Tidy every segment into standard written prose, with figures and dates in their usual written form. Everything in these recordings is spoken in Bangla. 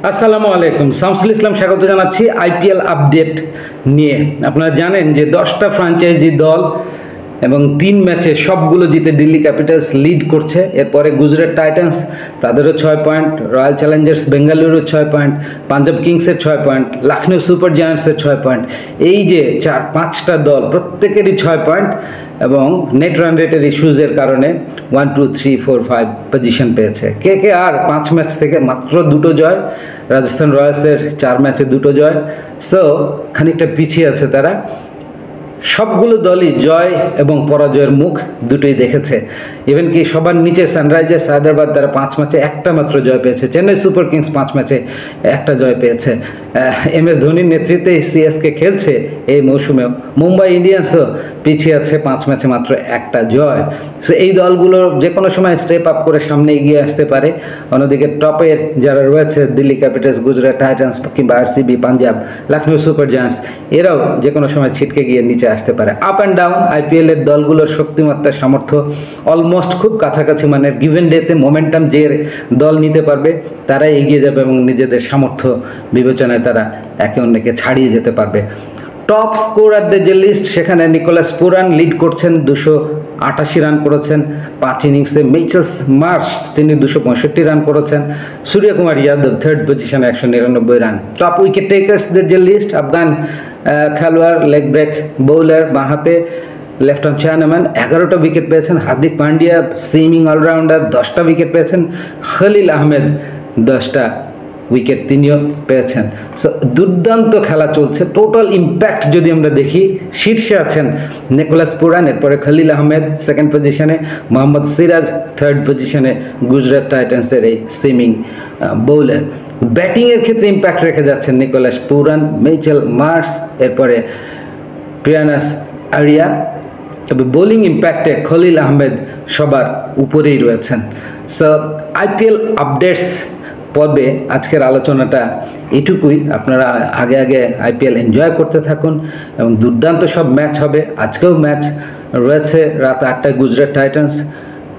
আসসালামু আলাইকুম, শামসুল ইসলাম স্বাগত জানাচ্ছি আইপিএল আপডেট নিয়ে। আপনারা জানেন যে 10টা ফ্র্যাঞ্চাইজি দল এবং 3 ম্যাচে সবগুলো জিতে দিল্লি ক্যাপিটালস লিড করছে। এরপরে গুজরাট টাইটান্স, তাদেরও 6 point, Royal Challengers Bengaluru 6 point, Punjab কিংসের 6 পয়েন্ট, লখনৌ সুপার জায়ান্টসের 6 পয়েন্ট। এই যে 4-5টা দল প্রত্যেকেরই 6 পয়েন্ট এবং নেট রান রেটের ইস্যুজের কারণে 1, 2, 3, 4, 5 পজিশন পেয়েছে। কে আর 5 ম্যাচ থেকে মাত্র 2টো জয়, রাজস্থান রয়্যালসের 4 ম্যাচে 2টো জয়। সো খানিকটা পিছিয়ে আছে তারা। সবগুলো দলই জয় এবং পরাজয়ের মুখ দুটোই দেখেছে। ইভেন কি সবার নিচে সানরাইজার্স হায়দ্রাবাদ, তারা 5 ম্যাচে একটা মাত্র জয় পেয়েছে। চেন্নাই সুপার কিংস 5 ম্যাচে একটা জয় পেয়েছে। MS ধোনির নেতৃত্বে সিএসকে খেলছে এই মৌসুমেও। মুম্বাই ইন্ডিয়ান্সও পিছিয়ে আছে, 5 ম্যাচে মাত্র একটা জয়। সো এই দলগুলো যে কোনো সময় স্টেপ আপ করে সামনে এগিয়ে আসতে পারে। অন্যদিকে টপের যারা রয়েছে দিল্লি ক্যাপিটালস, গুজরাট টাইটান্স কিংবা RCB, Punjab, Lucknow super giants, এরাও যে কোনো সময় ছিটকে গিয়ে নিচে আসতে পারে। আপ অ্যান্ড ডাউন আইপিএলের দলগুলোর শক্তিমত্তার সামর্থ্য অলমোস্ট খুব কাছাকাছি। মানে গিভেন ডেতে মোমেন্টাম যে দল নিতে পারবে তারাই এগিয়ে যাবে এবং নিজেদের সামর্থ্য বিবেচনায় তারা একে অন্যকে ছাড়িয়ে যেতে পারবে। টপ স্কোরারদের যে লিস্ট, সেখানে নিকোলাস পুরান লিড করছেন, 288 রান করেছেন 5 ইনিংসে। মিচেলস মার্শ তিনি 265 রান করেছেন। সূর্যকুমার যাদব থার্ড পজিশনে 199 রান। টপ উইকেট টেকার্সদের যে লিস্ট, আফগান খেলোয়াড়, লেগ ব্রেক বোলার, বাঁহাতে লেফট আর্ম চায়নাম্যান 11টা উইকেট পেয়েছেন। হার্দিক পান্ডিয়া সুইমিং অলরাউন্ডার 10টা উইকেট পেয়েছেন। খলিল আহমেদ 10টা উইকেট তিনিও পেয়েছেন। সো দুর্দান্ত খেলা চলছে। টোটাল ইম্প্যাক্ট যদি আমরা দেখি, শীর্ষে আছেন নিকোলাস পুরান, এরপরে খলিল আহমেদ সেকেন্ড পজিশনে, মোহাম্মদ সিরাজ থার্ড পজিশনে, গুজরাট টাইটান্সের এই সুইমিং বোলার। ব্যাটিংয়ের ক্ষেত্রে ইম্প্যাক্ট রেখে যাচ্ছেন নিকোলাস পুরান, মিচেল মার্শ, এরপরে প্রিয়ানাস আরিয়া। তবে বোলিং ইম্প্যাক্টে খলিল আহমেদ সবার উপরেই রয়েছেন। সো আইপিএল আপডেটস পর্বে আজকের আলোচনাটা এটুকুই। আপনারা আগে আইপিএল এনজয় করতে থাকুন এবং দুর্দান্ত সব ম্যাচ হবে। আজকেও ম্যাচ রয়েছে রাত 8টায়। গুজরাট টাইটান্স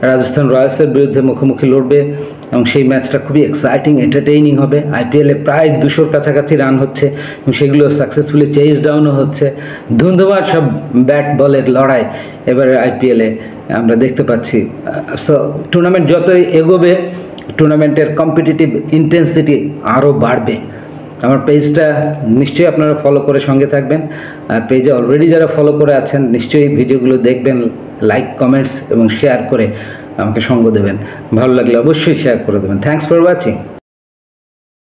রাজস্থান রয়্যালসের বিরুদ্ধে মুখোমুখি লড়বে এবং সেই ম্যাচটা খুবই এক্সাইটিং, এন্টারটেইনিং হবে। আইপিএলে প্রায় 200-র কাছাকাছি রান হচ্ছে এবং সেগুলো সাকসেসফুলি চেজ ডাউনও হচ্ছে। ধুন্ধুমার সব ব্যাট বলের লড়াই এবারে আইপিএলে আমরা দেখতে পাচ্ছি। সো টুর্নামেন্ট যতই এগোবে, টুর্নামেন্টের কম্পিটিটিভ ইন্টেন্সিটি আরও বাড়বে। আমার পেজটা নিশ্চয়ই আপনারা ফলো করে সঙ্গে থাকবেন। আর পেজে অলরেডি যারা ফলো করে আছেন নিশ্চয়ই ভিডিওগুলো দেখবেন, লাইক, কমেন্টস এবং শেয়ার করে আমাকে সঙ্গ দেবেন। ভালো লাগলে অবশ্যই শেয়ার করে দেবেন। Thanks for watching.